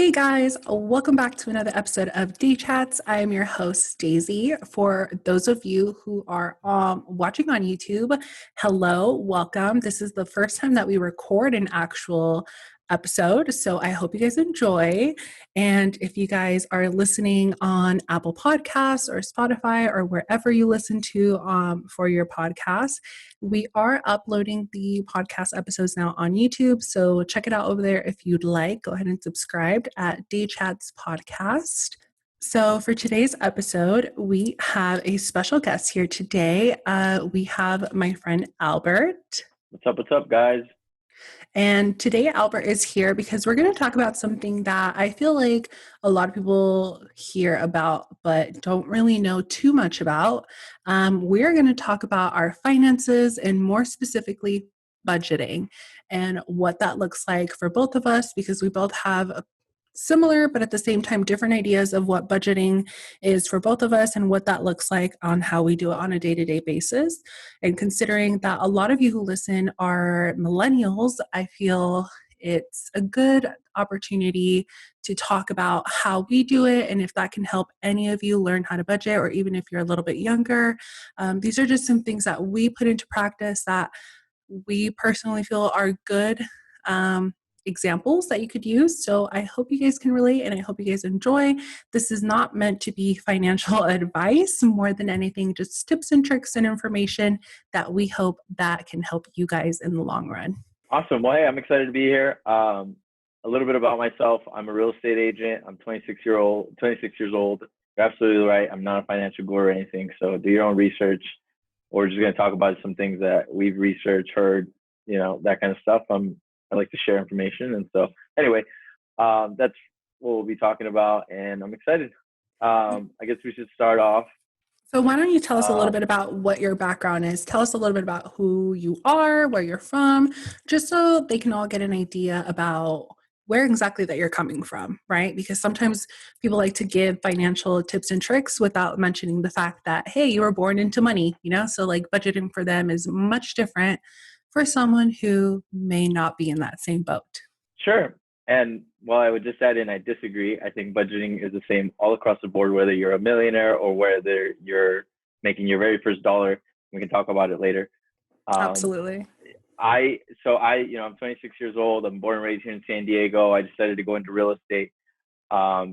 Hey guys, welcome back to another episode of D Chats. I am your host, Daisy. For those of you who are watching on YouTube, hello, welcome. This is the first time that we record an actual episode, so I hope you guys enjoy. And if you guys are listening on Apple Podcasts or Spotify or wherever you listen to for your podcast, we are uploading the podcast episodes now on YouTube, so check it out over there if you'd like. Go ahead and subscribe at Day Chats Podcast. So for today's episode, we have a special guest here today. We have my friend Albert. What's up, guys? And today Albert is here because we're going to talk about something that I feel like a lot of people hear about but don't really know too much about. We're going to talk about our finances and more specifically budgeting and what that looks like for both of us, because we both have similar but at the same time different ideas of what budgeting is for both of us and what that looks like on how we do it on a day-to-day basis. And considering that a lot of you who listen are millennials, I feel it's a good opportunity to talk about how we do it and if that can help any of you learn how to budget, or even if you're a little bit younger. These are just some things that we put into practice that we personally feel are good examples that you could use. So I hope you guys can relate and I hope you guys enjoy. This is not meant to be financial advice, more than anything, just tips and tricks and information that we hope that can help you guys in the long run. Awesome. Well, hey, I'm excited to be here. A little bit about myself. I'm a real estate agent. I'm 26 years old. You're absolutely right. I'm not a financial guru or anything. So do your own research. We're just going to talk about some things that we've researched, heard, that kind of stuff. I like to share information. And so anyway, that's what we'll be talking about. And I'm excited. I guess we should start off. So why don't you tell us a little bit about what your background is? Tell us a little bit about who you are, where you're from, just so they can all get an idea about where exactly that you're coming from, right? Because sometimes people like to give financial tips and tricks without mentioning the fact that, hey, you were born into money, So like budgeting for them is much different for someone who may not be in that same boat. Sure. And while I would just add in, I disagree. I think budgeting is the same all across the board, whether you're a millionaire or whether you're making your very first dollar. We can talk about it later. Absolutely. I'm 26 years old. I'm born and raised here in San Diego. I decided to go into real estate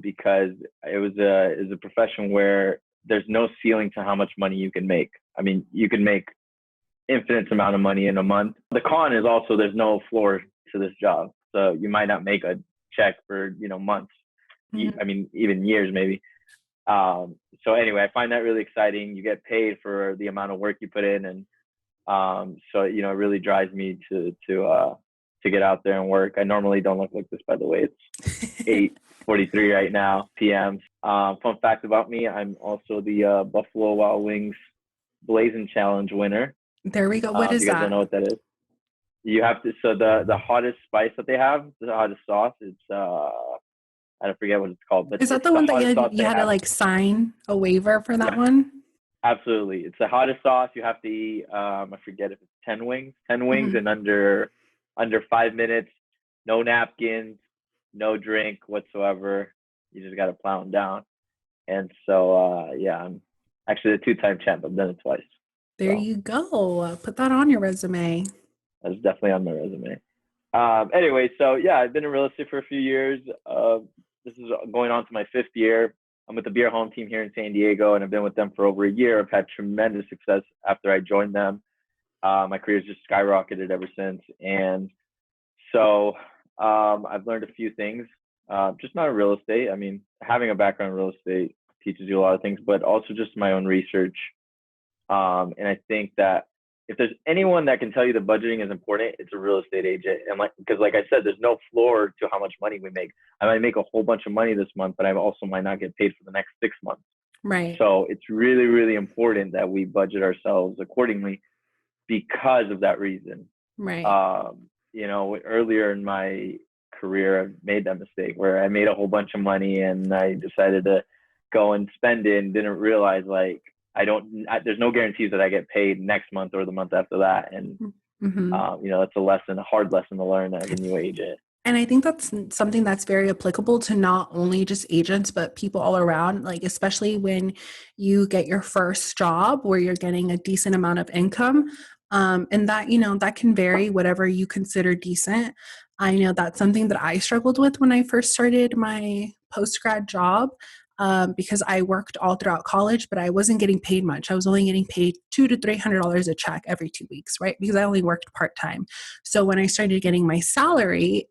because it was a profession where there's no ceiling to how much money you can make. I mean, you can make infinite amount of money in a month. The con is also there's no floor to this job. So you might not make a check for, months. Mm-hmm. I mean, even years maybe. So anyway, I find that really exciting. You get paid for the amount of work you put in. And so, it really drives me to get out there and work. I normally don't look like this, by the way. It's 8:43 right now, p.m. Fun fact about me, I'm also the Buffalo Wild Wings Blazing Challenge winner. There we go. What is that? You guys don't know what that is? You have to, so the hottest spice that they have, the hottest sauce, it's, I don't forget what it's called. But is that the one that you had to like sign a waiver for that one? Absolutely. It's the hottest sauce. You have to eat, I forget if it's 10 wings mm-hmm. in under 5 minutes, no napkins, no drink whatsoever. You just got to plow them down. And so, I'm actually a 2-time champ. I've done it twice. There you go. Put that on your resume. That's definitely on my resume. Anyway, so I've been in real estate for a few years. This is going on to my 5th year. I'm with the Beer Home team here in San Diego, and I've been with them for over a year. I've had tremendous success after I joined them. My career's just skyrocketed ever since. And so I've learned a few things, just not in real estate. I mean, having a background in real estate teaches you a lot of things, but also just my own research. And I think that if there's anyone that can tell you that budgeting is important, it's a real estate agent. And because like I said, there's no floor to how much money we make. I might make a whole bunch of money this month, but I also might not get paid for the next 6 months. Right. So it's really, really important that we budget ourselves accordingly because of that reason. Right. Earlier in my career, I've made that mistake where I made a whole bunch of money and I decided to go and spend it and didn't realize there's no guarantees that I get paid next month or the month after that. And, mm-hmm. that's a hard lesson to learn as a new agent. And I think that's something that's very applicable to not only just agents, but people all around, like, especially when you get your first job where you're getting a decent amount of income. And that, that can vary whatever you consider decent. I know that's something that I struggled with when I first started my post grad job. Because I worked all throughout college, but I wasn't getting paid much. I was only getting paid $200 to $300 a check every 2 weeks, right? Because I only worked part time. So when I started getting my salary,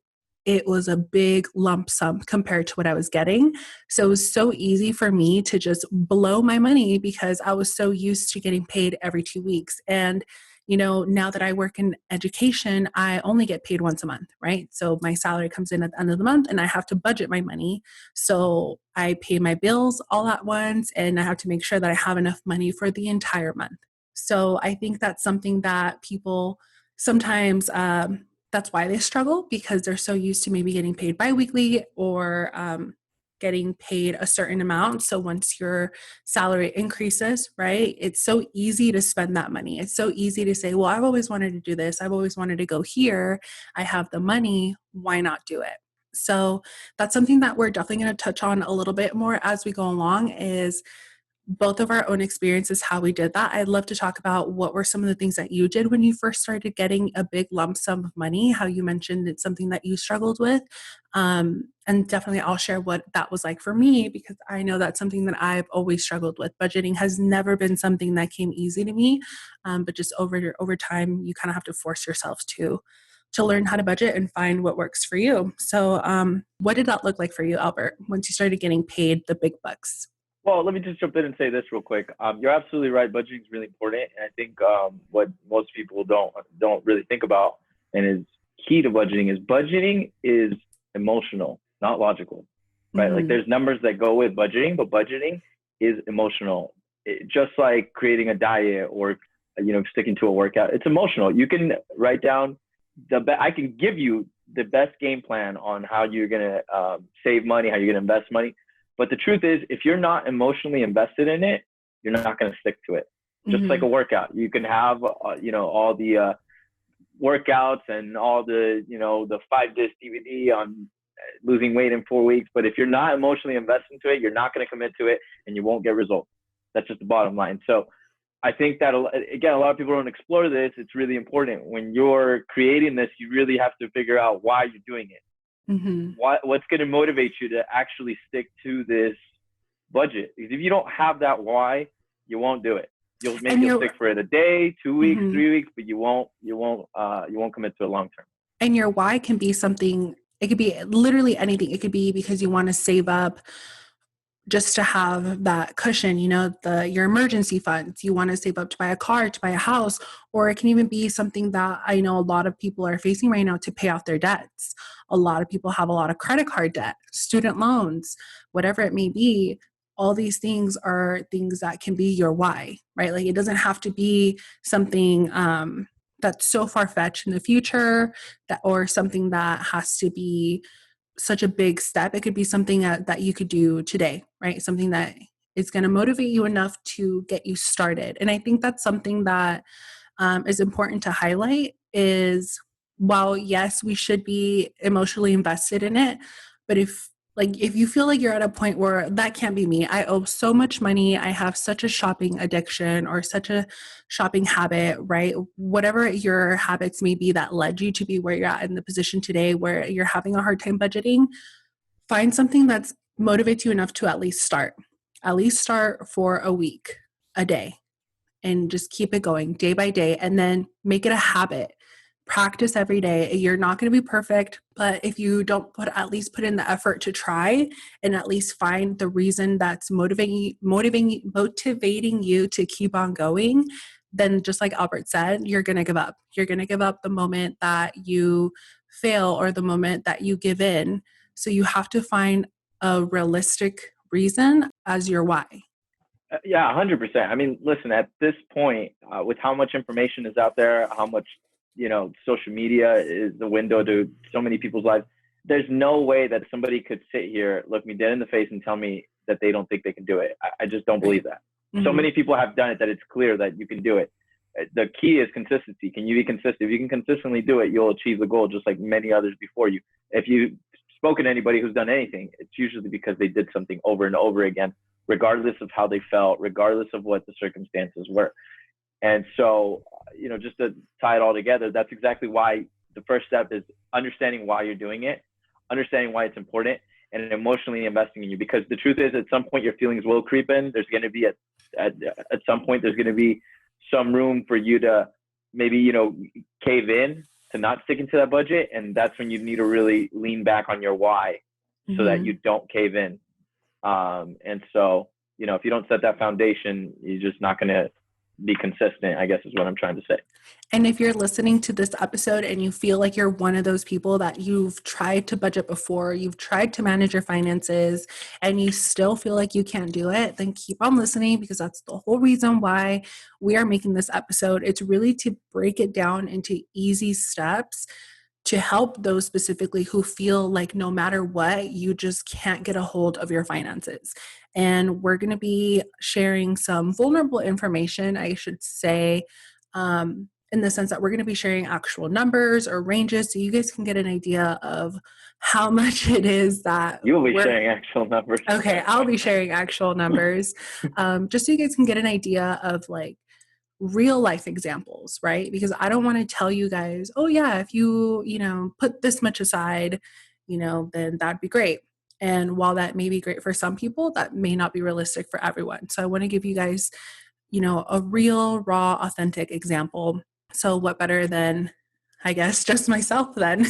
it was a big lump sum compared to what I was getting. So it was so easy for me to just blow my money because I was so used to getting paid every 2 weeks. And, now that I work in education, I only get paid once a month, right? So my salary comes in at the end of the month and I have to budget my money. So I pay my bills all at once and I have to make sure that I have enough money for the entire month. So I think that's something that people sometimes, that's why they struggle because they're so used to maybe getting paid biweekly or getting paid a certain amount. So once your salary increases, right, it's so easy to spend that money. It's so easy to say, well, I've always wanted to do this. I've always wanted to go here. I have the money. Why not do it? So that's something that we're definitely going to touch on a little bit more as we go along is both of our own experiences, how we did that. I'd love to talk about what were some of the things that you did when you first started getting a big lump sum of money, how you mentioned it's something that you struggled with. And definitely I'll share what that was like for me because I know that's something that I've always struggled with. Budgeting has never been something that came easy to me, but just over time, you kind of have to force yourself to learn how to budget and find what works for you. So what did that look like for you, Albert, once you started getting paid the big bucks? Well, let me just jump in and say this real quick. You're absolutely right. Budgeting is really important, and I think what most people don't really think about and is key to budgeting is emotional, not logical, right? Like Mm-hmm. there's numbers that go with budgeting, but budgeting is emotional. Just like creating a diet or sticking to a workout, it's emotional. You can write down I can give you the best game plan on how you're gonna save money, how you're gonna invest money, but the truth is, if you're not emotionally invested in it, you're not going to stick to it. Just like Mm-hmm. a workout, you can have, all the workouts and all the 5 disc DVD on losing weight in 4 weeks. But if you're not emotionally invested into it, you're not going to commit to it and you won't get results. That's just the bottom line. So I think that, again, a lot of people don't explore this. It's really important. When you're creating this, you really have to figure out why you're doing it. Mm-hmm. What's going to motivate you to actually stick to this budget? Because if you don't have that why, you won't do it. And You'll you're stick for it a day, 2 weeks, mhm. 3 weeks, but you won't commit to it long term. And your why can be something, it could be literally anything. It could be because you want to save up just to have that cushion, your emergency funds. You want to save up to buy a car, to buy a house, or it can even be something that I know a lot of people are facing right now to pay off their debts. A lot of people have a lot of credit card debt, student loans, whatever it may be. All these things are things that can be your why, right? Like it doesn't have to be something that's so far fetched in the future or something that has to be such a big step. It could be something that you could do today, right? Something that is going to motivate you enough to get you started. And I think that's something that is important to highlight is while yes, we should be emotionally invested in it, but if you feel like you're at a point where that can't be me, I owe so much money, I have such a shopping addiction or such a shopping habit, right? Whatever your habits may be that led you to be where you're at in the position today where you're having a hard time budgeting, find something that's motivates you enough to at least start for a week, a day, and just keep it going day by day and then make it a habit. Practice every day. You're not going to be perfect, but if you don't at least put in the effort to try and at least find the reason that's motivating you to keep on going, then just like Albert said, you're going to give up. You're going to give up the moment that you fail or the moment that you give in. So you have to find a realistic reason as your why. Yeah, 100%. I mean, listen, at this point, with how much information is out there, how much, social media is the window to so many people's lives, there's no way that somebody could sit here, look me dead in the face and tell me that they don't think they can do it. I just don't Right. believe that. So Mm-hmm. many people have done it that it's clear that you can do it. the key is consistency. Can you be consistent? If you can consistently do it, you'll achieve the goal just like many others before you. If you've spoken to anybody who's done anything, it's usually because they did something over and over again, regardless of how they felt, regardless of what the circumstances were. And so, just to tie it all together, that's exactly why the first step is understanding why you're doing it, understanding why it's important, and emotionally investing in you. Because the truth is, at some point, your feelings will creep in. There's going to be at some point, there's going to be some room for you to maybe, cave in to not sticking to that budget. And that's when you need to really lean back on your why so that you don't cave in. And so, if you don't set that foundation, you're just not going to be consistent, I guess is what I'm trying to say. And if you're listening to this episode and you feel like you're one of those people that you've tried to budget before, you've tried to manage your finances, and you still feel like you can't do it, then keep on listening, because that's the whole reason why we are making this episode. It's really to break it down into easy steps to help those specifically who feel like no matter what, you just can't get a hold of your finances. And we're going to be sharing some vulnerable information, I should say, in the sense that we're going to be sharing actual numbers or ranges so you guys can get an idea of how much it is that you'll be sharing actual numbers. Okay, I'll be sharing actual numbers, just so you guys can get an idea of like real life examples, right? Because I don't want to tell you guys, oh yeah, if you, put this much aside, then that'd be great. And while that may be great for some people, that may not be realistic for everyone. So I want to give you guys, a real, raw, authentic example. So what better than, I guess, just myself then,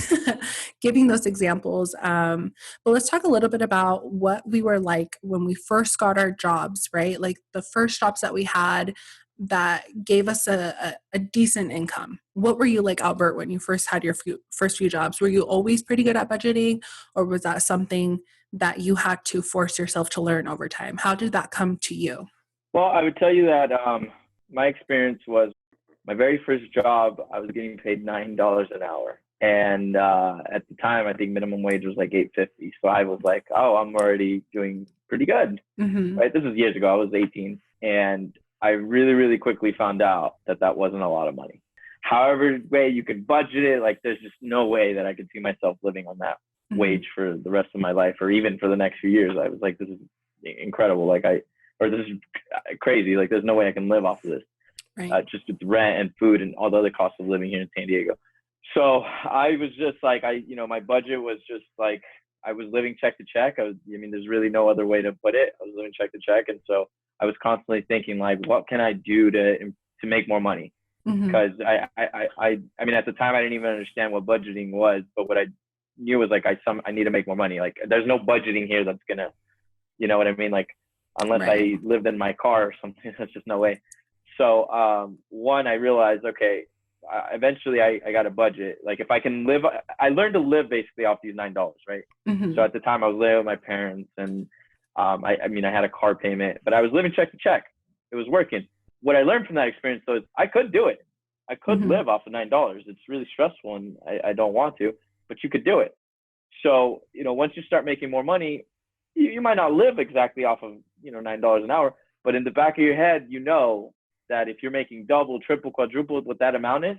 giving those examples. But let's talk a little bit about what we were like when we first got our jobs, right? Like the first jobs that we had that gave us a decent income. What were you like, Albert, when you first had your first few jobs? Were you always pretty good at budgeting, or was that something that you had to force yourself to learn over time? How did that come to you? Well, I would tell you that my experience was my very first job, I was getting paid $9 an hour. And at the time, I think minimum wage was like $8.50. So I was like, oh, I'm already doing pretty good. Right? This was years ago. I was 18. And I really, really quickly found out that wasn't a lot of money. However way you could budget it, like there's just no way that I could see myself living on that wage for the rest of my life, or even for the next few years. I was like, this is incredible. This is crazy. Like there's no way I can live off of this. Right. Just with rent and food and all the other costs of living here in San Diego. So I was just like, my budget was just like, I was living check to check. There's really no other way to put it. I was living check to check. And so I was constantly thinking like, what can I do to make more money? Because at the time I didn't even understand what budgeting was, but what I knew was like, I need to make more money. Like there's no budgeting here that's gonna, you know what I mean? Like unless I lived in my car or something, there's just no way. So one, I realized, okay, eventually I got a budget. Like if I can live, I learned to live basically off these $9, right? So at the time I was living with my parents, and I had a car payment, but I was living check to check. It was working. What I learned from that experience though is I could do it. I could live off of $9. It's really stressful and I don't want to, but you could do it. So, once you start making more money, you might not live exactly off of, $9 an hour, but in the back of your head, that if you're making double, triple, quadruple what that amount is,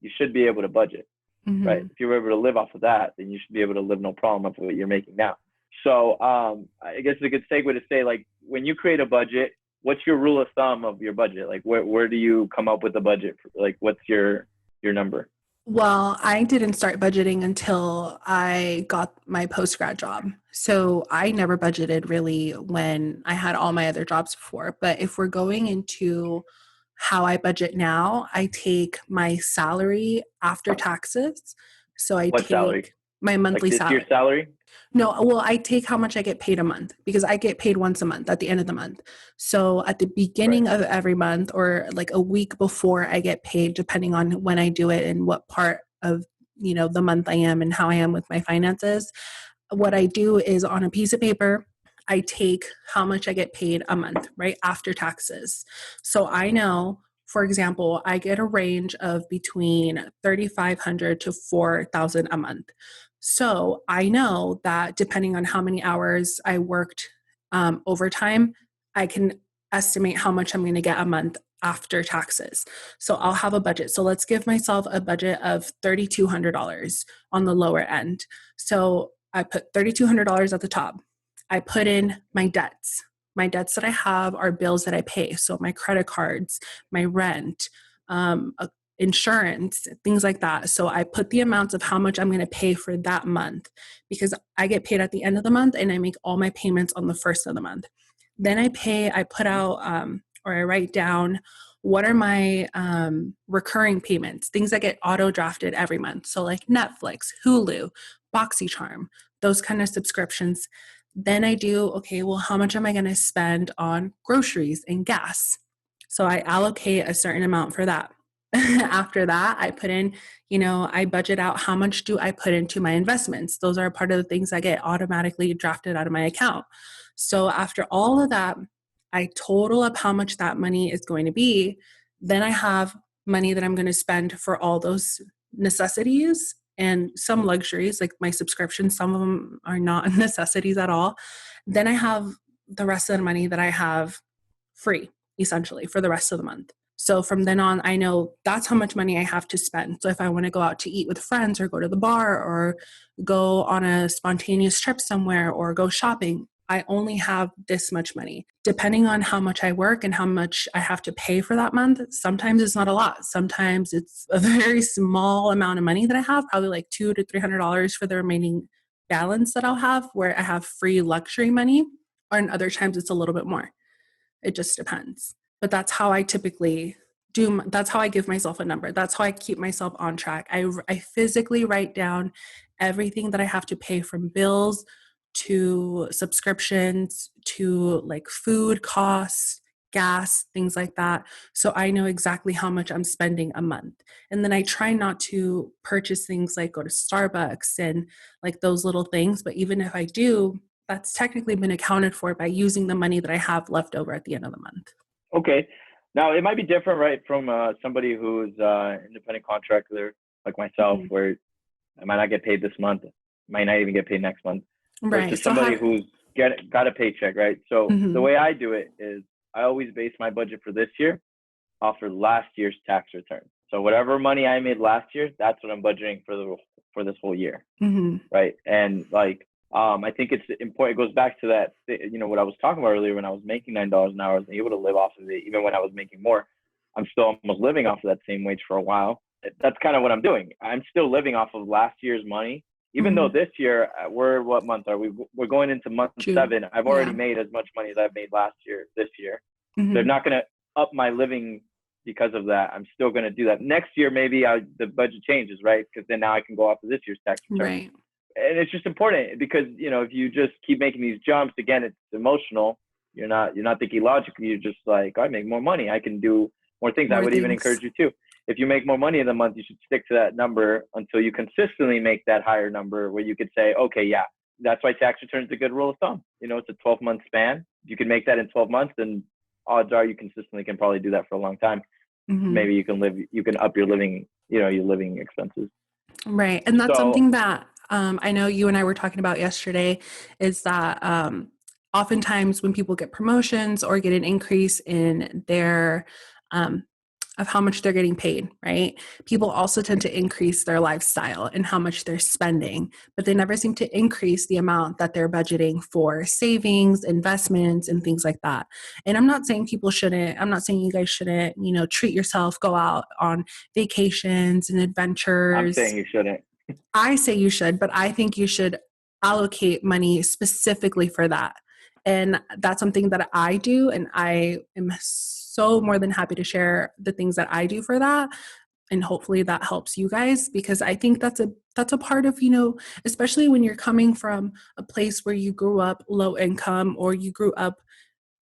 you should be able to budget, right? If you're able to live off of that, then you should be able to live no problem off of what you're making now. So I guess it's a good segue to say, like, when you create a budget, what's your rule of thumb of your budget? Like, where do you come up with a budget? Like, what's your number? Well, I didn't start budgeting until I got my post-grad job. So I never budgeted really when I had all my other jobs before. But if we're going into how I budget now, I take my salary after taxes. So I take salary? My monthly salary. Your salary? No, well, I take how much I get paid a month, because I get paid once a month at the end of the month. So at the beginning of every month, or like a week before I get paid, depending on when I do it and what part of, the month I am and how I am with my finances, what I do is on a piece of paper, I take how much I get paid a month, right, after taxes. So I know, for example, I get a range of between $3,500 to $4,000 a month. So I know that depending on how many hours I worked overtime, I can estimate how much I'm going to get a month after taxes. So I'll have a budget. So let's give myself a budget of $3,200 on the lower end. So I put $3,200 at the top. I put in my debts. My debts that I have are bills that I pay. So my credit cards, my rent, insurance, things like that. So I put the amounts of how much I'm going to pay for that month because I get paid at the end of the month and I make all my payments on the first of the month. Then I put out, or I write down what are my recurring payments, things that get auto drafted every month. So like Netflix, Hulu, BoxyCharm, those kind of subscriptions. Then I do, okay, well, how much am I going to spend on groceries and gas? So I allocate a certain amount for that. After that, I put in, I budget out how much do I put into my investments. Those are part of the things that get automatically drafted out of my account. So after all of that, I total up how much that money is going to be. Then I have money that I'm going to spend for all those necessities and some luxuries, like my subscriptions. Some of them are not necessities at all. Then I have the rest of the money that I have free, essentially, for the rest of the month. So from then on, I know that's how much money I have to spend. So if I want to go out to eat with friends or go to the bar or go on a spontaneous trip somewhere or go shopping, I only have this much money. Depending on how much I work and how much I have to pay for that month, sometimes it's not a lot. Sometimes it's a very small amount of money that I have, probably like $200 to $300 for the remaining balance that I'll have where I have free luxury money, or in other times it's a little bit more. It just depends. But that's how I typically that's how I give myself a number. That's how I keep myself on track. I physically write down everything that I have to pay, from bills to subscriptions to like food costs, gas, things like that. So I know exactly how much I'm spending a month. And then I try not to purchase things like go to Starbucks and like those little things. But even if I do, that's technically been accounted for by using the money that I have left over at the end of the month. Okay. Now it might be different, right, from somebody who's independent contractor like myself, where I might not get paid this month, might not even get paid next month, versus somebody who's got a paycheck, right? So the way I do it is I always base my budget for this year off of last year's tax return. So whatever money I made last year, that's what I'm budgeting for this whole year, right? And like, I think it's important. It goes back to that, what I was talking about earlier. When I was making $9 an hour, I was able to live off of it. Even when I was making more, I'm still almost living off of that same wage for a while. That's kind of what I'm doing. I'm still living off of last year's money, even though this year what month are we? We're going into month June. 7. I've already made as much money as I've made last year, this year. They're not going to up my living because of that. I'm still going to do that. Next year, maybe the budget changes, right? Because then now I can go off of this year's tax return. Right. And it's just important because, if you just keep making these jumps, again, it's emotional. You're not thinking logically. You're just like, I make more money. I can do more things. I would even encourage you too. If you make more money in the month, you should stick to that number until you consistently make that higher number where you could say, okay, yeah, that's why tax return is a good rule of thumb. It's a 12-month span. If you can make that in 12 months, then odds are you consistently can probably do that for a long time. Maybe you can up your living, your living expenses. Right. And that's something that I know you and I were talking about yesterday, is that oftentimes when people get promotions or get an increase in their of how much they're getting paid, right? People also tend to increase their lifestyle and how much they're spending, but they never seem to increase the amount that they're budgeting for savings, investments, and things like that. And I'm not saying I'm not saying you guys shouldn't, treat yourself, go out on vacations and adventures. I'm saying you shouldn't. I say you should, but I think you should allocate money specifically for that. And that's something that I do. And I am so more than happy to share the things that I do for that. And hopefully that helps you guys, because I think that's a part of, especially when you're coming from a place where you grew up low income, or you grew up,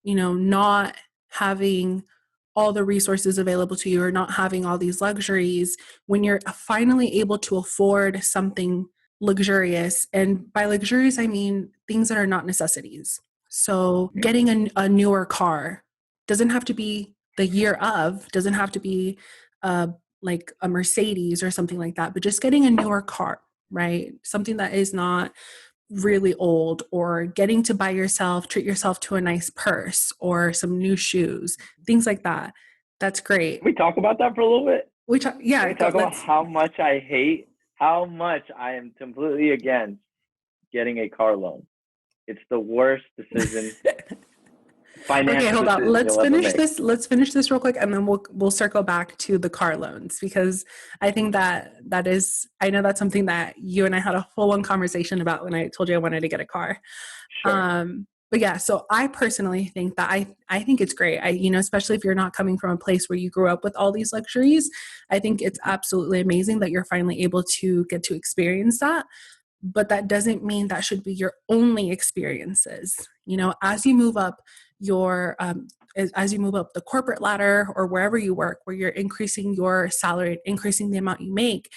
not having all the resources available to you, or not having all these luxuries. When you're finally able to afford something luxurious, and by luxurious, I mean things that are not necessities. So getting a newer car doesn't have to be the year of, doesn't have to be like a Mercedes or something like that, but just getting a newer car, right? Something that is not really old, or getting to treat yourself to a nice purse or some new shoes, things like that. That's great. Can we talk about that for a little bit? Can Yeah, we talk about how much I am completely against getting a car loan? It's the worst decision, Okay, financial hold on. decision Let's you'll ever finish make. this. Let's finish this real quick, and then we'll circle back to the car loans, because I think that is, I know that's something that you and I had a full on conversation about when I told you I wanted to get a car. Sure. But yeah, so I personally think that I think it's great. Especially if you're not coming from a place where you grew up with all these luxuries, I think it's absolutely amazing that you're finally able to get to experience that. But that doesn't mean that should be your only experiences. As you move up your as you move up the corporate ladder or wherever you work, where you're increasing your salary, increasing the amount you make,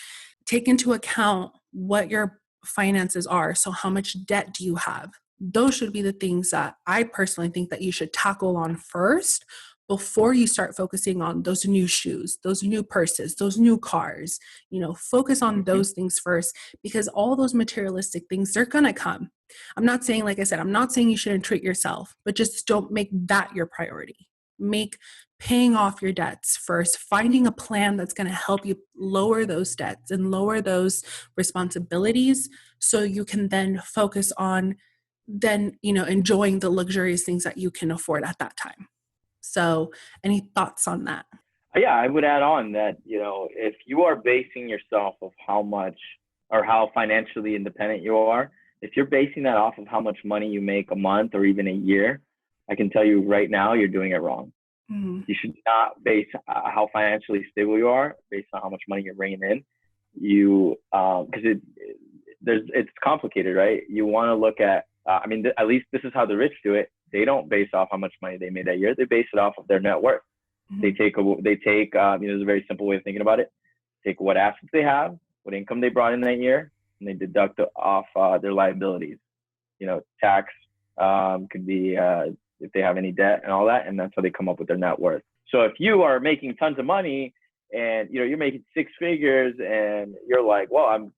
take into account what your finances are. So how much debt do you have? Those should be the things that I personally think that you should tackle on first before you start focusing on those new shoes, those new purses, those new cars. Focus on Mm-hmm. those things first, because all those materialistic things, they're going to come. I'm not saying, like I said, I'm not saying you shouldn't treat yourself, but just don't make that your priority. Make paying off your debts first, finding a plan that's going to help you lower those debts and lower those responsibilities, so you can then focus on enjoying the luxurious things that you can afford at that time. So any thoughts on that? Yeah, I would add on that, if you are basing yourself of how much or how financially independent you are, if you're basing that off of how much money you make a month or even a year, I can tell you right now, you're doing it wrong. Mm-hmm. You should not base how financially stable you are based on how much money you're bringing in. Because it's complicated, right? You want to look at, at least this is how the rich do it. They don't base off how much money they made that year. They base it off of their net worth. Mm-hmm. They take, there's a very simple way of thinking about it. Take what assets they have, what income they brought in that year, and they deduct off their liabilities. Tax could be if they have any debt and all that, and that's how they come up with their net worth. So if you are making tons of money and you're making six figures and you're like, well,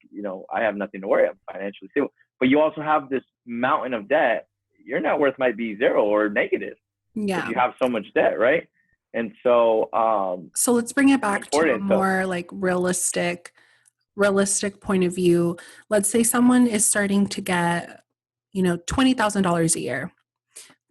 I have nothing to worry, I'm financially stable, but you also have this mountain of debt, your net worth might be zero or negative. Yeah. If you have so much debt, right? And so so let's bring it back to a more like realistic point of view. Let's say someone is starting to get $20,000 a year.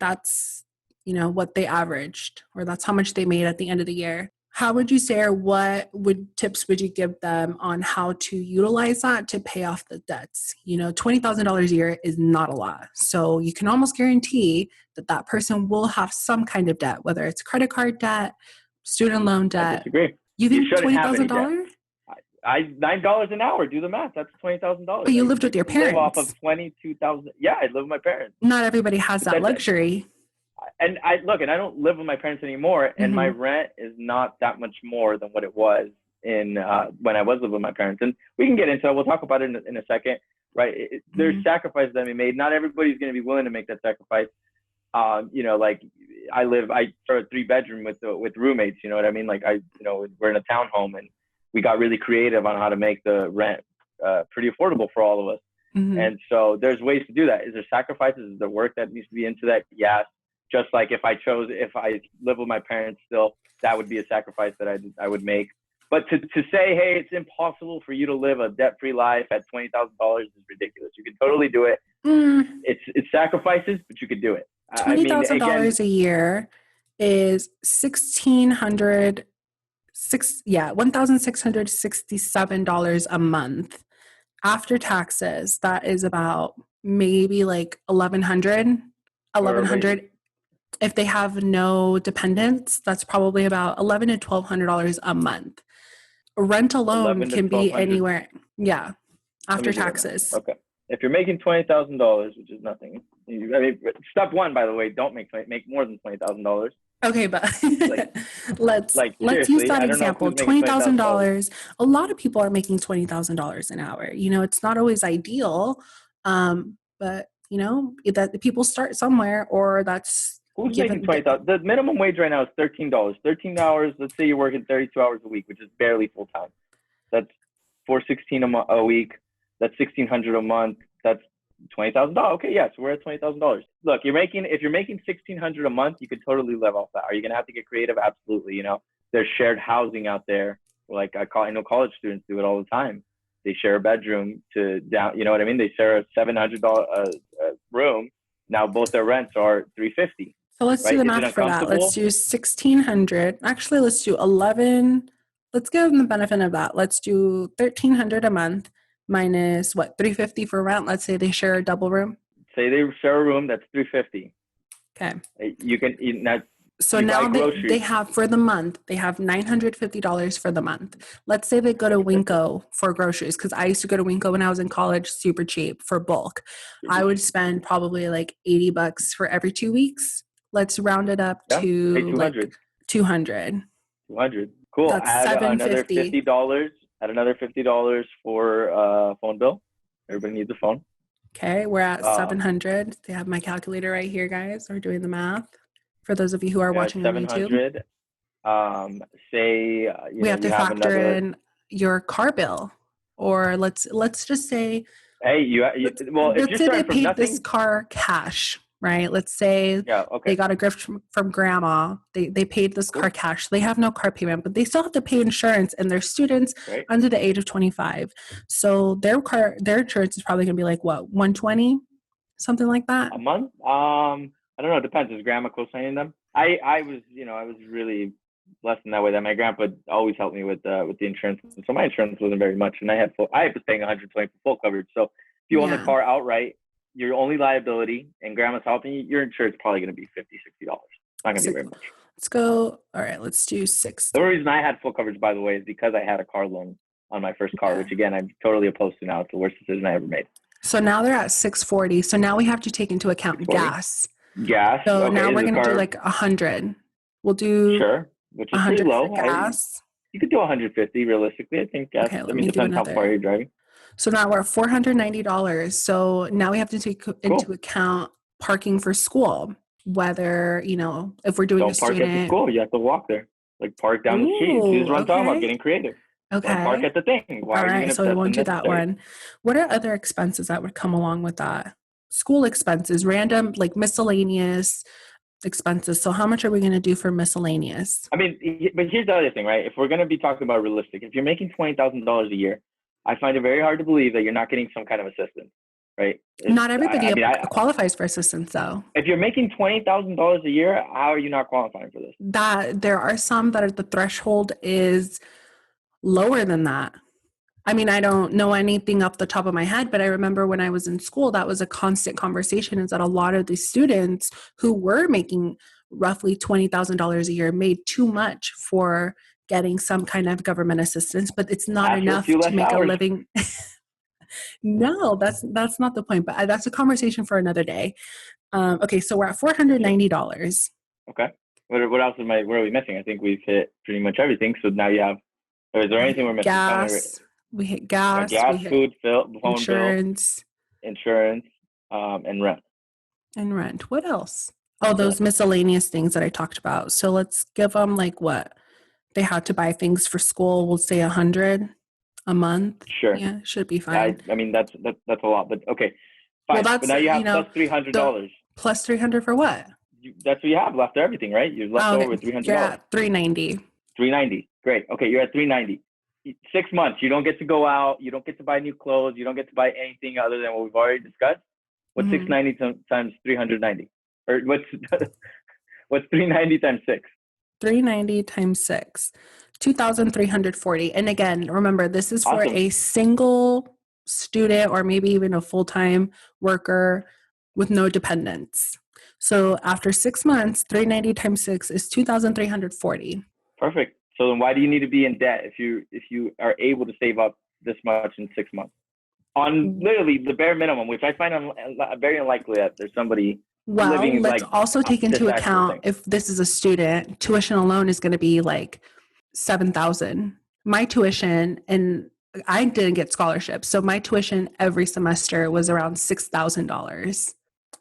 That's what they averaged, or that's how much they made at the end of the year. How would you say, or what tips would you give them on how to utilize that to pay off the debts? $20,000 a year is not a lot. So you can almost guarantee that person will have some kind of debt, whether it's credit card debt, student loan debt. I disagree. You think $20,000? $9 an hour. Do the math. That's $20,000. But you lived with your parents. Live off of 22,000. Yeah, I live with my parents. Not everybody has that luxury. And I don't live with my parents anymore, and mm-hmm. my rent is not that much more than what it was in when I was living with my parents. And we can get into it. We'll talk about it in a second, right? There's mm-hmm. sacrifices that we made. Not everybody's going to be willing to make that sacrifice. Like I started a 3-bedroom with roommates. You know what I mean? Like we're in a townhome, and we got really creative on how to make the rent pretty affordable for all of us. Mm-hmm. And so there's ways to do that. Is there sacrifices? Is there work that needs to be into that? Yes. Just like if I live with my parents still, that would be a sacrifice that I would make. But to say, hey, it's impossible for you to live a debt-free life at $20,000 is ridiculous. You can totally do it. Mm. It's sacrifices, but you could do it. $20,000 a year is $1,667 a month. After taxes, that is about maybe like $1,100. If they have no dependents, that's probably about $1,100 to $1,200 a month. Rent alone can be anywhere. Yeah. After taxes. Okay. If you're making $20,000, which is nothing. Step one, by the way, don't make more than $20,000. Okay, but let's use that example. $20,000. A lot of people are making $20,000 an hour. It's not always ideal, but that people start somewhere, or that's. Who's making $20,000? The minimum wage right now is $13. 13 hours. Let's say you're working 32 hours a week, which is barely full time. That's $416 a week. That's $1,600 a month. That's $20,000. Okay, yeah, so we're at $20,000. Look, if you're making $1,600 a month, you could totally live off that. Are you gonna have to get creative? Absolutely. there's shared housing out there. Like I know college students do it all the time. They share a bedroom to down, you know what I mean? They share a $700 room. Now both their rents are $350. So let's do Right? the Is it math for that. Let's uncomfortable? do 1600. Actually, let's do 11. Let's give them the benefit of that. Let's do 1300 a month minus what, 350 for rent. Let's say they share a double room. Say they share a room, that's $350. Okay. You can eat now. So You now buy groceries. they have for the month, they have $950 for the month. Let's say they go to Winco for groceries, because I used to go to Winco when I was in college, super cheap for bulk. I would spend probably like $80 for every 2 weeks. Let's round it up Yeah, say to 200. like 200. 200. Cool. That's Add another $750. $50. Add another $50 for phone bill. Everybody needs a phone. Okay, we're at Um, 700. They have my calculator right here, guys. We're doing the math. For those of you who are You're at watching on YouTube, 700. Say we have to you have factor another. in your car bill, or let's just say, Hey, well, if let's you're say they starting from paid this nothing, car cash, right? Let's say yeah, they okay, got a gift from grandma. They paid this car cool, cash. They have no car payment, but they still have to pay insurance, and they're students great. under the age of 25. So their insurance is probably going to be like what, 120, something like that. A month? I don't know. It depends. Is grandma co-signing them? I was, I was really blessed in that way that my grandpa always helped me with the insurance. So my insurance wasn't very much, and I was paying 120 for full coverage. So if you own the Yeah. car outright, your only liability, and grandma's helping you, your insurance is probably going to be $50, $60. It's not going to be very much. Let's go. All right, let's do 60. The only reason I had full coverage, by the way, is because I had a car loan on my first car, which again I'm totally opposed to now. It's the worst decision I ever made. So now they're at 640. So now we have to take into account 640? gas. Gas. So okay, now we're is the going to do car like 100. We'll do sure, which is pretty 100 low. for gas. You could do 150 realistically. I think gas. Okay, let I me mean, do depends how another. far you're driving. So now we're at $490. So now we have to take into account parking for school. Whether, if we're doing Don't park at the school. You have to walk there. Like park down the street. See, this is what I'm talking about. Getting creative. Okay. Don't park at the thing. Why All are you right, going to? so we won't do that one. What are other expenses that would come along with that? School expenses, random, like miscellaneous expenses. So how much are we going to do for miscellaneous? I mean, but here's the other thing, right? If we're going to be talking about realistic, if you're making $20,000 a year, I find it very hard to believe that you're not getting some kind of assistance, right? Not everybody qualifies for assistance, though. If you're making $20,000 a year, how are you not qualifying for this? That there are some that the threshold is lower than that. I mean, I don't know anything off the top of my head, but I remember when I was in school, that was a constant conversation, is that a lot of the students who were making roughly $20,000 a year made too much for getting some kind of government assistance, but it's not enough to make a living. No, that's not the point, but that's a conversation for another day. Okay, so we're at $490. Okay. What else where are we missing? I think we've hit pretty much everything. So now you have, is there anything we're missing? Gas. We hit gas. Gas, we food, phone insurance. Bill, insurance, and rent. And rent. What else? Oh, those miscellaneous things that I talked about. So let's give them like what? They had to buy things for school. We'll say 100 a month. Sure. Yeah, should be fine. I mean, that's a lot, but okay. Fine. Well, but now you have plus $300. Plus 300 for what? That's what you have left everything, right? You're left over with $300. You're at 390. 390. Great. Okay, you're at 390. 6 months, you don't get to go out. You don't get to buy new clothes. You don't get to buy anything other than what we've already discussed. What's 690 times 390? Or what's 390 times 6? 390 times 6. 2,340. And again, remember, this is for a single student or maybe even a full-time worker with no dependents. So after 6 months, 390 times 6 is 2,340. Perfect. So then why do you need to be in debt if you are able to save up this much in 6 months? On literally the bare minimum, which I find very unlikely that there's somebody living. Well, let's also take into account if this is a student, tuition alone is going to be like $7,000. My tuition, and I didn't get scholarships, so my tuition every semester was around $6,000.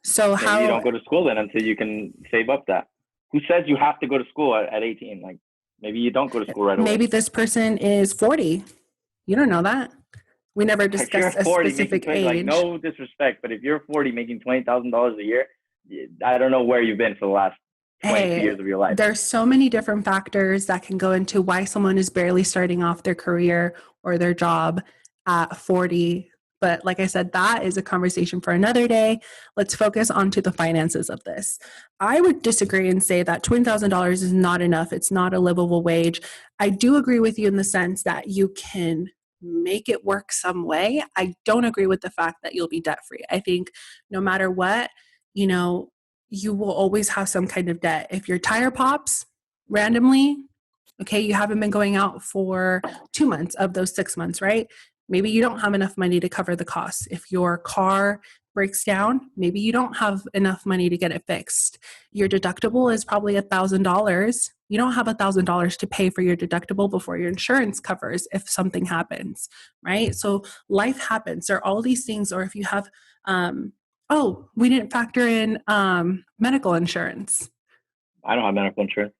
So how you don't go to school then until you can save up that? Who says you have to go to school at 18? Like maybe you don't go to school right away. Maybe this person is 40. You don't know that. We never discussed a specific age. Like, no disrespect, but if you're 40 making $20,000 a year, I don't know where you've been for the last 22 Hey, years of your life. there's so many different factors that can go into why someone is barely starting off their career or their job at 40. But like I said, that is a conversation for another day. Let's focus onto the finances of this. I would disagree and say that $20,000 is not enough. It's not a livable wage. I do agree with you in the sense that you can make it work some way. I don't agree with the fact that you'll be debt free. I think no matter what, you know, you will always have some kind of debt. If your tire pops randomly, okay, you haven't been going out for 2 months of those 6 months, right? Maybe you don't have enough money to cover the costs. If your car breaks down, maybe you don't have enough money to get it fixed. Your deductible is probably $1,000. You don't have $1,000 to pay for your deductible before your insurance covers if something happens, right? So life happens. There are all these things, or if you have, oh, we didn't factor in medical insurance. I don't have medical insurance.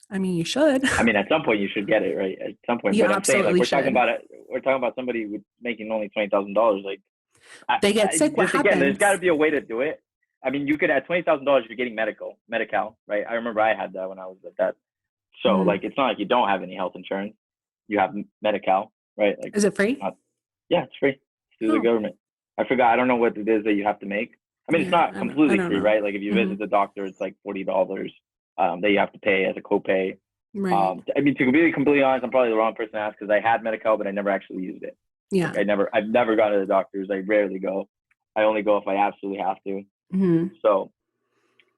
I mean, you should. I mean, at some point you should get it, right? At some point. You But I'm saying, like, absolutely should. we're talking about somebody with making only $20,000. Like, They get sick. What just again, there's happens? got to be a way to do it. I mean, you could at $20,000, you're getting Medi-Cal, right? I remember I had that when I was at that. So like, it's not like you don't have any health insurance. You have Medi-Cal, right? Like, Is it free? yeah, it's free. It's through the government. I forgot. I don't know what it is that you have to make. I mean, it's not completely free, right? Like if you visit the doctor, it's like $40 that you have to pay as a copay. Right. I mean, to be completely honest, I'm probably the wrong person to ask because I had Medi-Cal, but I never actually used it. Yeah. Like I've never gone to the doctors. I rarely go. I only go if I absolutely have to. Mm-hmm. So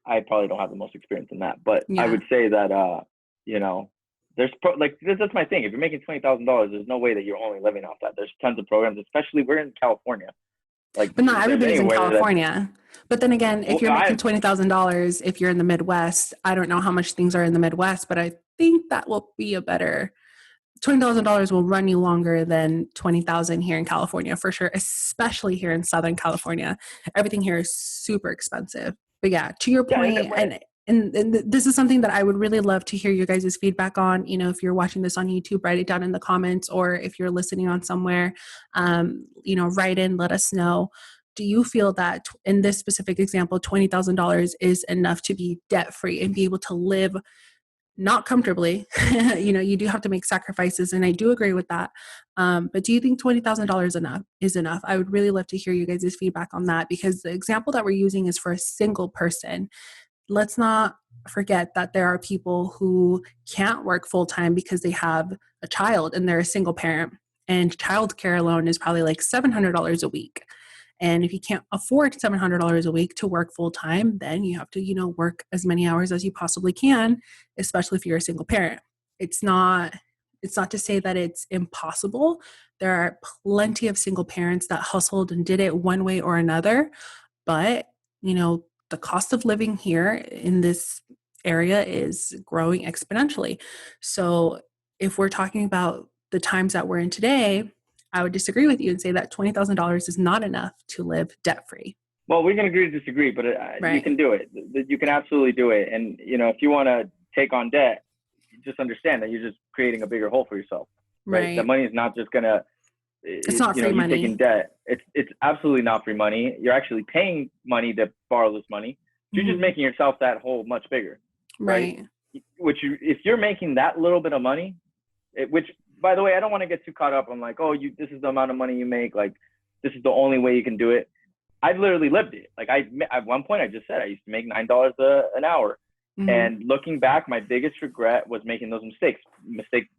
I probably don't have the most experience in that. But Yeah. I would say that, you know, there's that's my thing. If you're making $20,000, there's no way that you're only living off that. There's tons of programs, especially we're in California. Like, but not everybody's in California. But then again, if you're making $20,000, if you're in the Midwest, I don't know how much things are in the Midwest, but I think that will be a better $20,000 will run you longer than $20,000 here in California for sure, especially here in Southern California. Everything here is super expensive. But yeah, to your point, and this is something that I would really love to hear your guys' feedback on. You know, if you're watching this on YouTube, write it down in the comments, or if you're listening on somewhere, you know, write in, let us know. Do you feel that in this specific example, $20,000 is enough to be debt free and be able to live not comfortably? You know, you do have to make sacrifices, and I do agree with that. But do you think $20,000 is enough? I would really love to hear you guys' feedback on that, because the example that we're using is for a single person. Let's not forget that there are people who can't work full time because they have a child and they're a single parent, and childcare alone is probably like $700 a week. And if you can't afford $700 a week to work full time, then you have to, you know, work as many hours as you possibly can, especially if you're a single parent. It's not to say that it's impossible. There are plenty of single parents that hustled and did it one way or another, but, you know, the cost of living here in this area is growing exponentially. So if we're talking about the times that we're in today, I would disagree with you and say that $20,000 is not enough to live debt free. Well, we can agree to disagree, but you can do it. You can absolutely do it. And, you know, if you want to take on debt, just understand that you're just creating a bigger hole for yourself. Right? The money is not just going to, it's not free money. Taking debt. It's absolutely not free money. You're actually paying money to borrow this money. You're just making yourself that hole much bigger. Right. If you're making that little bit of money, which, by the way, I don't want to get too caught up on like, oh, this is the amount of money you make. Like, this is the only way you can do it. I've literally lived it. Like at one point I just said I used to make $9 an hour. Mm-hmm. And looking back, my biggest regret was making those mistakes.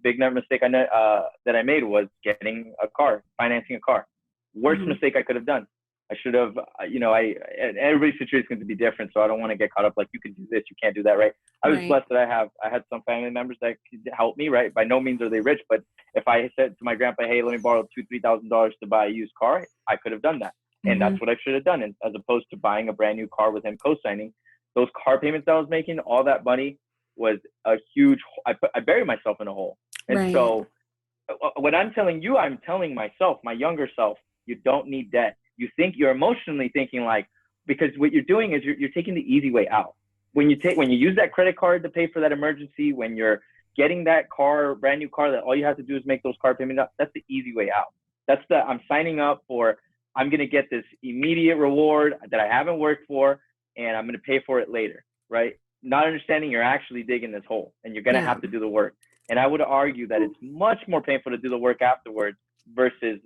Big mistake that I made was getting a car, financing a car. Worst mistake I could have done. I should have, everybody's situation is going to be different. So I don't want to get caught up like you can do this, you can't do that, right? I was blessed that I had some family members that could help me, right? By no means are they rich, but if I said to my grandpa, hey, let me borrow $2,000-$3,000 to buy a used car, I could have done that. And that's what I should have done. And as opposed to buying a brand new car with him co-signing, those car payments I was making, all that money was a huge, I buried myself in a hole. And so what I'm telling you, I'm telling myself, my younger self, you don't need debt. You're emotionally thinking like, because what you're doing is you're taking the easy way out. When you use that credit card to pay for that emergency, when you're getting that car, brand new car, that all you have to do is make those car payments up, that's the easy way out. I'm signing up for, I'm going to get this immediate reward that I haven't worked for, and I'm going to pay for it later, right? not understanding you're actually digging this hole and you're going to Yeah. have to do the work. And I would argue that it's much more painful to do the work afterwards versus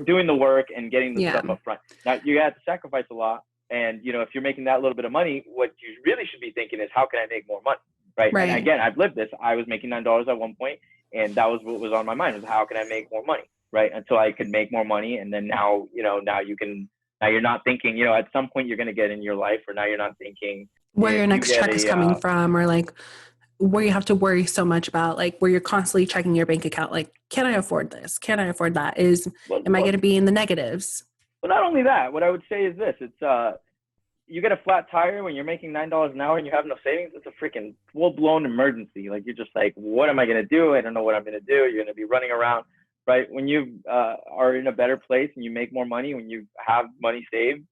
doing the work and getting the Yeah. stuff up front. Now, you have to sacrifice a lot. And, you know, if you're making that little bit of money, what you really should be thinking is, how can I make more money? Right. Right. And again, I've lived this. I was making $9 at one point, and that was what was on my mind, was how can I make more money? Right. Until I could make more money. And then now, you know, now you're not thinking, you know, at some point you're going to get in your life, or now you're not thinking where if your you next get check is coming from, or like where you have to worry so much about, like where you're constantly checking your bank account. Like, can I afford this? Can I afford that? Am I going to be in the negatives? Well, not only that, what I would say is this: it's you get a flat tire when you're making $9 an hour and you have no savings. It's a freaking full-blown emergency. Like, you're just like, what am I going to do? I don't know what I'm going to do. You're going to be running around, right? When you are in a better place and you make more money, when you have money saved,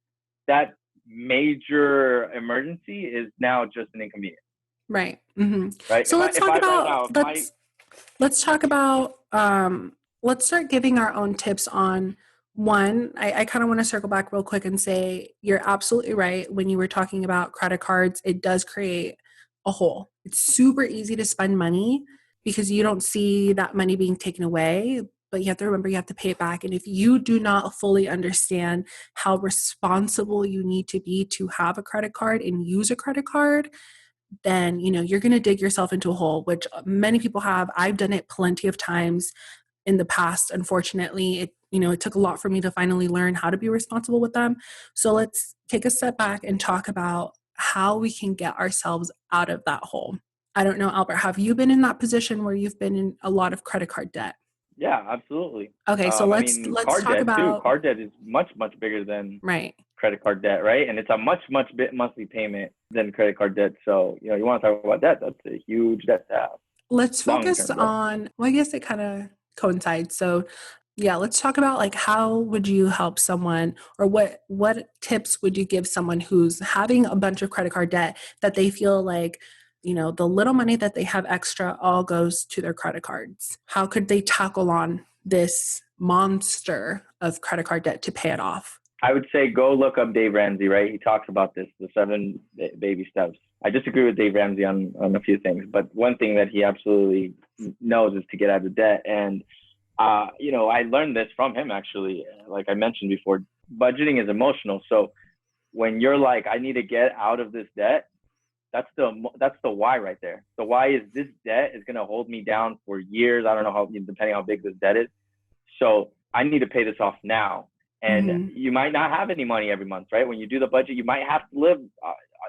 that major emergency is now just an inconvenience. Right. Mm-hmm. Right. So let's talk about, let's talk about, let's start giving our own tips on one. I kind of want to circle back real quick and say, you're absolutely right. When you were talking about credit cards, it does create a hole. It's super easy to spend money because you don't see that money being taken away, but you have to remember you have to pay it back. And if you do not fully understand how responsible you need to be to have a credit card and use a credit card, then, you know, you're going to dig yourself into a hole, which many people have. I've done it plenty of times in the past. Unfortunately, it took a lot for me to finally learn how to be responsible with them. So let's take a step back and talk about how we can get ourselves out of that hole. I don't know, Albert, have you been in that position where you've been in a lot of credit card debt? Yeah, absolutely. Okay, so let's talk about card debt is much bigger than right. credit card debt, right? And it's a much bit monthly payment than credit card debt. So, you know, you want to talk about that? That's a huge debt to have. Let's focus on, well, I guess it kind of coincides. So yeah, let's talk about like, how would you help someone, or what tips would you give someone who's having a bunch of credit card debt that they feel like, you know, the little money that they have extra all goes to their credit cards? How could they tackle on this monster of credit card debt to pay it off? I would say go look up Dave Ramsey, right? He talks about this, the 7 baby steps. I disagree with Dave Ramsey on a few things, but one thing that he absolutely knows is to get out of debt. And, you know, I learned this from him, actually. Like I mentioned before, budgeting is emotional. So when you're like, I need to get out of this debt, that's the why right there. The why is, this debt is going to hold me down for years. I don't know how, depending on how big this debt is. So I need to pay this off now. And you might not have any money every month, right? When you do the budget, you might have to live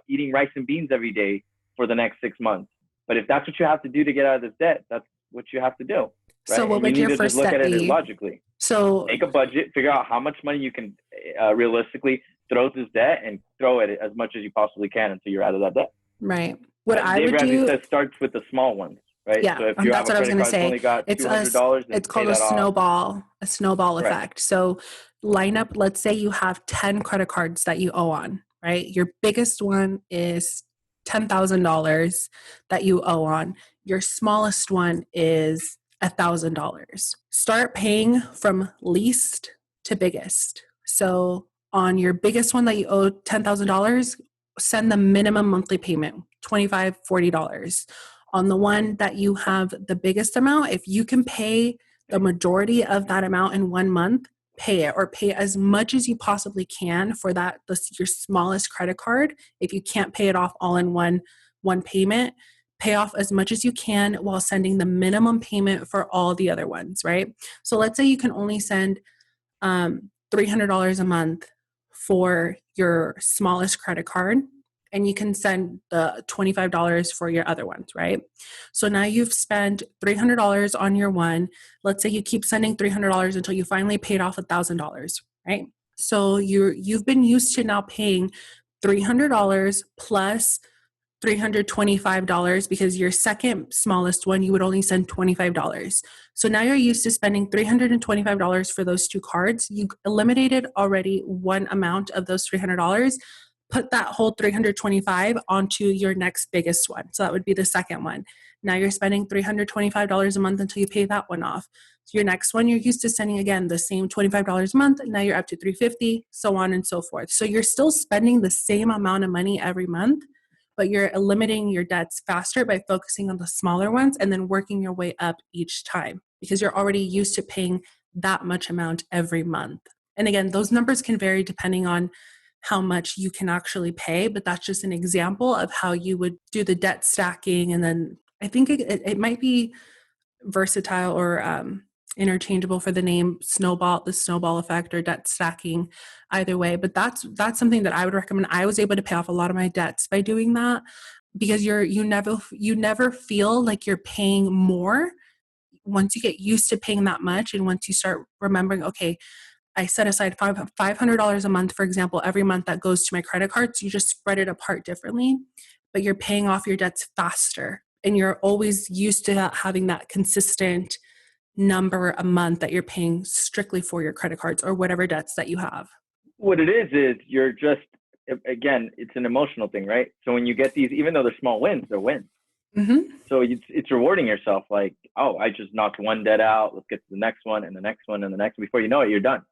eating rice and beans every day for the next 6 months. But if that's what you have to do to get out of this debt, that's what you have to do. Right? So what would your first step be? You need to just look at it logically. So make a budget, figure out how much money you can realistically throw at this debt, and throw it as much as you possibly can until you're out of that debt. Right. What I Dave would Ramsey do says starts with the small ones. Right? Yeah, so if you that's what I was going to say. Only got $200, it's called a snowball effect. So line up, let's say you have 10 credit cards that you owe on, right? Your biggest one is $10,000 that you owe on. Your smallest one is $1,000. Start paying from least to biggest. So on your biggest one that you owe $10,000, send the minimum monthly payment, $25, $40. On the one that you have the biggest amount, if you can pay the majority of that amount in 1 month, pay it, or pay as much as you possibly can for that, your smallest credit card. If you can't pay it off all in one payment, pay off as much as you can while sending the minimum payment for all the other ones, right? So let's say you can only send $300 a month for your smallest credit card, and you can send the $25 for your other ones, right? So now you've spent $300 on your one. Let's say you keep sending $300 until you finally paid off $1,000, right? So you've been used to now paying $300 plus $325, because your second smallest one, you would only send $25. So now you're used to spending $325 for those two cards. You eliminated already one amount of those $300. Put that whole $325 onto your next biggest one. So that would be the second one. Now you're spending $325 a month until you pay that one off. So your next one, you're used to sending, again, the same $25 a month. Now you're up to $350, so on and so forth. So you're still spending the same amount of money every month, but you're limiting your debts faster by focusing on the smaller ones and then working your way up each time because you're already used to paying that much amount every month. And again, those numbers can vary depending on how much you can actually pay, but that's just an example of how you would do the debt stacking. And then I think it might be versatile or interchangeable for the name snowball, the snowball effect or debt stacking, either way. But that's something that I would recommend. I was able to pay off a lot of my debts by doing that because you never feel like you're paying more once you get used to paying that much, and once you start remembering, okay, I set aside $500 a month, for example, every month that goes to my credit cards. You just spread it apart differently, but you're paying off your debts faster. And you're always used to having that consistent number a month that you're paying strictly for your credit cards or whatever debts that you have. What it is you're just, again, it's an emotional thing, right? So when you get these, even though they're small wins, they're wins. Mm-hmm. So it's rewarding yourself like, oh, I just knocked one debt out. Let's get to the next one and the next one and the next one. Before you know it, you're done.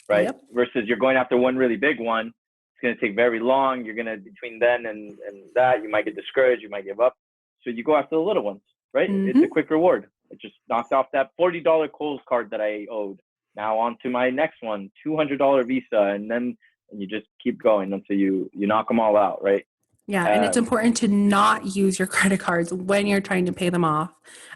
Right? Yep. Versus you're going after one really big one. It's going to take very long. You're going to, between then and that, you might get discouraged. You might give up. So you go after the little ones, right? Mm-hmm. It's a quick reward. It just knocked off that $40 Kohl's card that I owed. Now on to my next one, $200 Visa. And you just keep going until you knock them all out, right? Yeah, and it's important to not use your credit cards when you're trying to pay them off.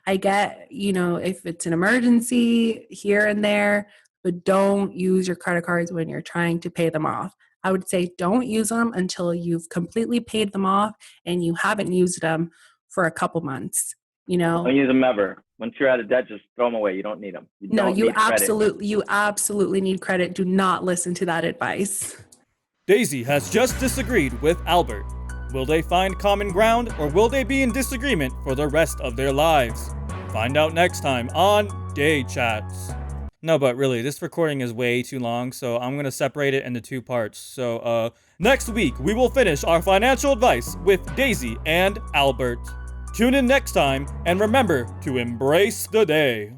I get, if it's an emergency here and there, but don't use your credit cards when you're trying to pay them off. I would say don't use them until you've completely paid them off and you haven't used them for a couple months. Don't use them ever. Once you're out of debt, just throw them away. You don't need them. You absolutely need credit. Do not listen to that advice. Daisy has just disagreed with Albert. Will they find common ground, or will they be in disagreement for the rest of their lives? Find out next time on Day Chats. No, but really, this recording is way too long, so I'm gonna separate it into two parts. So, next week, we will finish our financial advice with Daisy and Albert. Tune in next time, and remember to embrace the day.